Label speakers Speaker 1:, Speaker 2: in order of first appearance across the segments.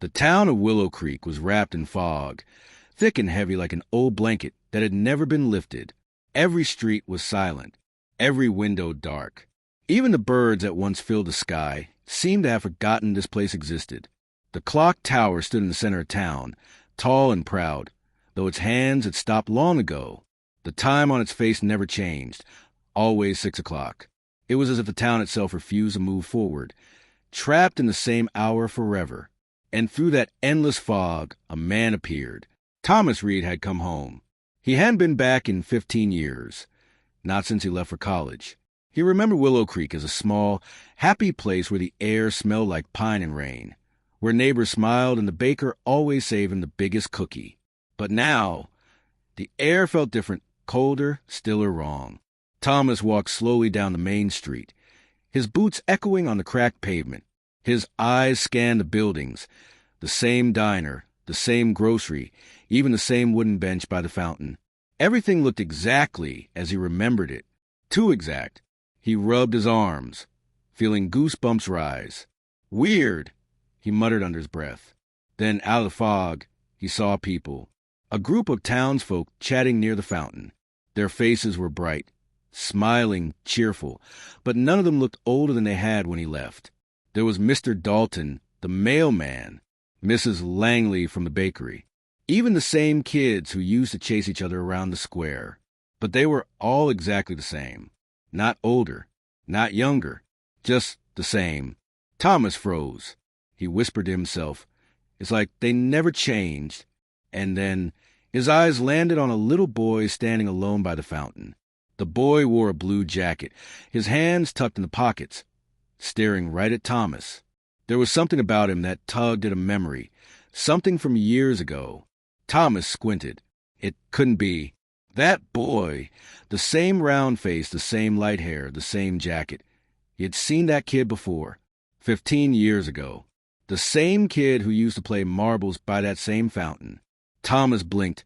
Speaker 1: The town of Willow Creek was wrapped in fog, thick and heavy like an old blanket that had never been lifted. Every street was silent, every window dark. Even the birds that once filled the sky seemed to have forgotten this place existed. The clock tower stood in the center of town, tall and proud, though its hands had stopped long ago. The time on its face never changed, always 6 o'clock. It was as if the town itself refused to move forward, trapped in the same hour forever. And through that endless fog, a man appeared. Thomas Reed had come home. He hadn't been back in 15 years, not since he left for college. He remembered Willow Creek as a small, happy place where the air smelled like pine and rain, where neighbors smiled and the baker always saved him the biggest cookie. But now, the air felt different, colder, stiller wrong. Thomas walked slowly down the main street, his boots echoing on the cracked pavement. His eyes scanned the buildings, the same diner, the same grocery, even the same wooden bench by the fountain. Everything looked exactly as he remembered it. Too exact. He rubbed his arms, feeling goosebumps rise. Weird, he muttered under his breath. Then, out of the fog, he saw people. A group of townsfolk chatting near the fountain. Their faces were bright, smiling, cheerful, but none of them looked older than they had when he left. There was Mr. Dalton, the mailman, Mrs. Langley from the bakery, even the same kids who used to chase each other around the square. But they were all exactly the same. Not older, not younger, just the same. Thomas froze. He whispered to himself, "It's like they never changed." And then his eyes landed on a little boy standing alone by the fountain. The boy wore a blue jacket, his hands tucked in the pockets, staring right at Thomas. There was something about him that tugged at a memory, something from years ago. Thomas squinted. It couldn't be. That boy! The same round face, the same light hair, the same jacket. He had seen that kid before, 15 years ago. The same kid who used to play marbles by that same fountain. Thomas blinked,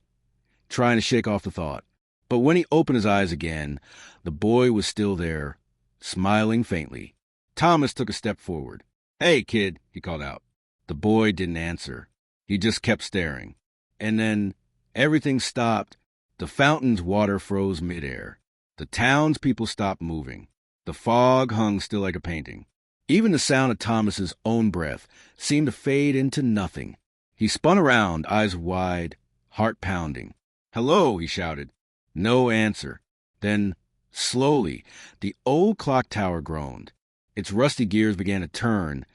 Speaker 1: trying to shake off the thought. But when he opened his eyes again, the boy was still there, smiling faintly. Thomas took a step forward. "Hey, kid," he called out. The boy didn't answer. He just kept staring. And then everything stopped. The fountain's water froze midair. The townspeople stopped moving. The fog hung still like a painting. Even the sound of Thomas's own breath seemed to fade into nothing. He spun around, eyes wide, heart pounding. "Hello," he shouted. No answer. Then, slowly, the old clock tower groaned. Its rusty gears began to turn,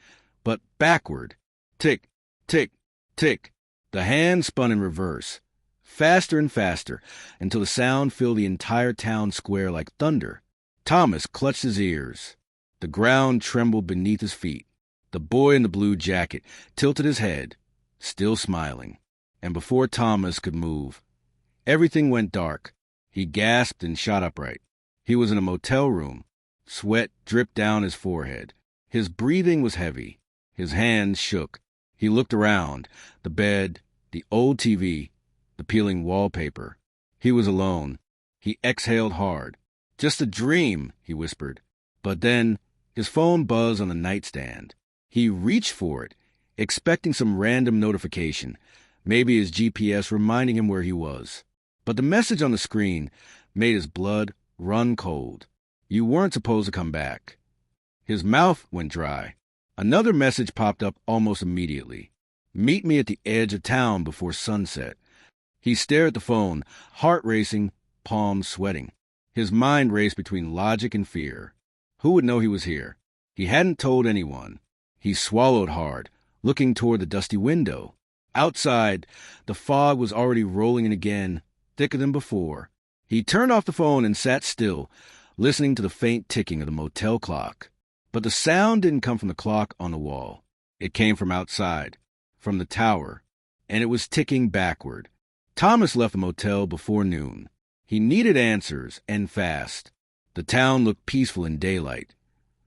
Speaker 1: but backward. Tick, tick, tick. The hands spun in reverse, faster and faster, until the sound filled the entire town square like thunder. Thomas clutched his ears. The ground trembled beneath his feet. The boy in the blue jacket tilted his head, still smiling. And before Thomas could move, everything went dark. He gasped and shot upright. He was in a motel room. Sweat dripped down his forehead. His breathing was heavy. His hands shook. He looked around. The bed, the old TV, the peeling wallpaper. He was alone. He exhaled hard. "Just a dream," he whispered. But then his phone buzzed on the nightstand. He reached for it, expecting some random notification, maybe his GPS reminding him where he was. But the message on the screen made his blood run cold. You weren't supposed to come back. His mouth went dry. Another message popped up almost immediately. "Meet me at the edge of town before sunset." He stared at the phone, heart racing, palms sweating. His mind raced between logic and fear. Who would know he was here? He hadn't told anyone. He swallowed hard, looking toward the dusty window. Outside, the fog was already rolling in again, thicker than before. He turned off the phone and sat still, listening to the faint ticking of the motel clock. But the sound didn't come from the clock on the wall. It came from outside, from the tower, and it was ticking backward. Thomas left the motel before noon. He needed answers, and fast. The town looked peaceful in daylight,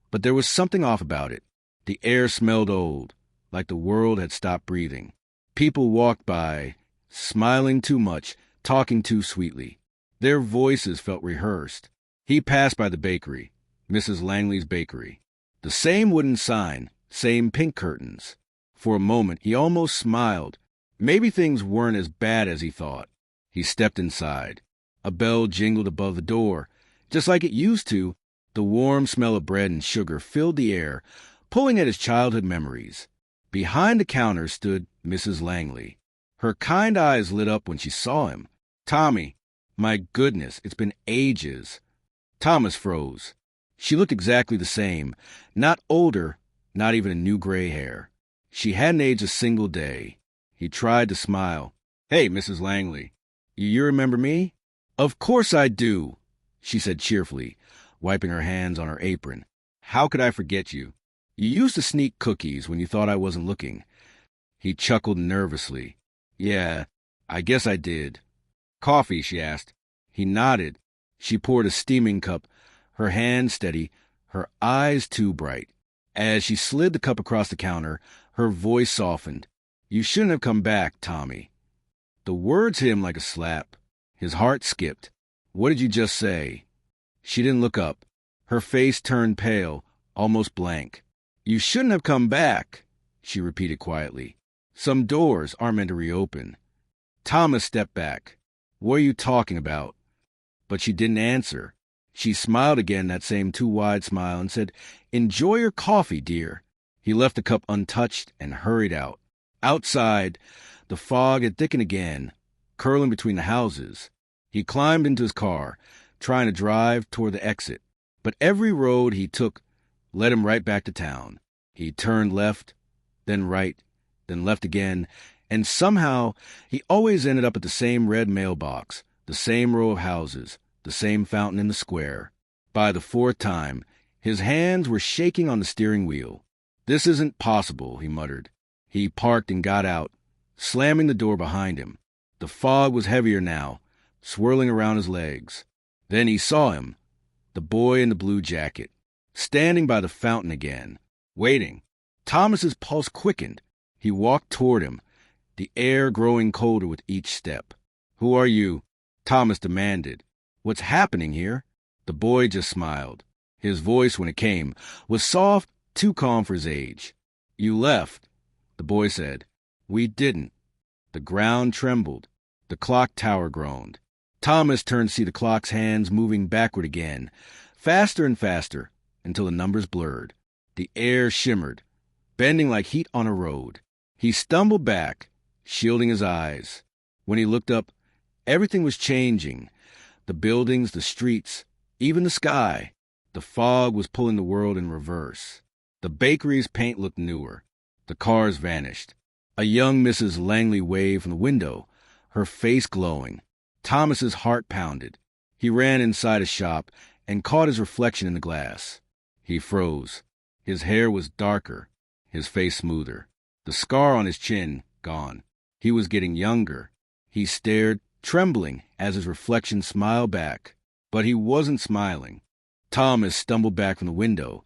Speaker 1: but there was something off about it. The air smelled old, like the world had stopped breathing. People walked by, smiling too much, talking too sweetly. Their voices felt rehearsed. He passed by the bakery, Mrs. Langley's bakery. The same wooden sign, same pink curtains. For a moment, he almost smiled. Maybe things weren't as bad as he thought. He stepped inside. A bell jingled above the door. Just like it used to, the warm smell of bread and sugar filled the air, pulling at his childhood memories. Behind the counter stood Mrs. Langley. Her kind eyes lit up when she saw him. "Tommy, my goodness, it's been ages." Thomas froze. She looked exactly the same. Not older, not even a new gray hair. She hadn't aged a single day. He tried to smile. "Hey, Mrs. Langley, you remember me?" "Of course I do," she said cheerfully, wiping her hands on her apron. "How could I forget you? You used to sneak cookies when you thought I wasn't looking." He chuckled nervously. "Yeah, I guess I did." "Coffee?" she asked. He nodded. She poured a steaming cup, her hand steady, her eyes too bright. As she slid the cup across the counter, her voice softened. "You shouldn't have come back, Tommy." The words hit him like a slap. His heart skipped. "What did you just say?" She didn't look up. Her face turned pale, almost blank. "You shouldn't have come back," she repeated quietly. "Some doors aren't meant to reopen." Thomas stepped back. "What are you talking about?" But she didn't answer. She smiled again, that same too wide smile, and said, "Enjoy your coffee, dear." He left the cup untouched and hurried out. Outside, the fog had thickened again, curling between the houses. He climbed into his car, trying to drive toward the exit. But every road he took led him right back to town. He turned left, then right, then left again, and somehow he always ended up at the same red mailbox, the same row of houses, the same fountain in the square. By the fourth time, his hands were shaking on the steering wheel. "This isn't possible," he muttered. He parked and got out, slamming the door behind him. The fog was heavier now, swirling around his legs. Then he saw him, the boy in the blue jacket, standing by the fountain again, waiting. Thomas's pulse quickened. He walked toward him, the air growing colder with each step. "Who are you?" Thomas demanded. "What's happening here?" The boy just smiled. His voice, when it came, was soft, too calm for his age. "You left," the boy said. "We didn't." The ground trembled. The clock tower groaned. Thomas turned to see the clock's hands moving backward again, faster and faster, until the numbers blurred. The air shimmered, bending like heat on a road. He stumbled back, shielding his eyes. When he looked up, everything was changing. The buildings, the streets, even the sky. The fog was pulling the world in reverse. The bakery's paint looked newer. The cars vanished. A young Mrs. Langley waved from the window, her face glowing. Thomas's heart pounded. He ran inside a shop and caught his reflection in the glass. He froze. His hair was darker, his face smoother. The scar on his chin gone. He was getting younger. He stared, trembling, as his reflection smiled back. But he wasn't smiling. Thomas stumbled back from the window,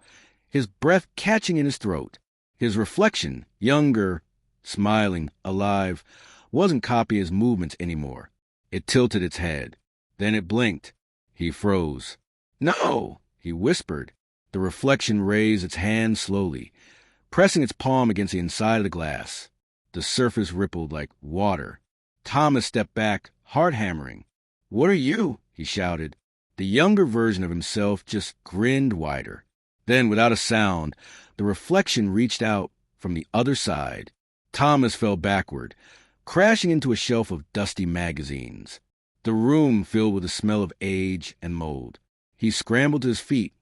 Speaker 1: his breath catching in his throat. His reflection, younger, smiling, alive, wasn't copying his movements anymore. It tilted its head. Then it blinked. He froze. "No!" he whispered. The reflection raised its hand slowly, pressing its palm against the inside of the glass. The surface rippled like water. Thomas stepped back, heart hammering. "What are you?" he shouted. The younger version of himself just grinned wider. Then, without a sound, the reflection reached out from the other side. Thomas fell backward, crashing into a shelf of dusty magazines. The room filled with the smell of age and mold. He scrambled to his feet,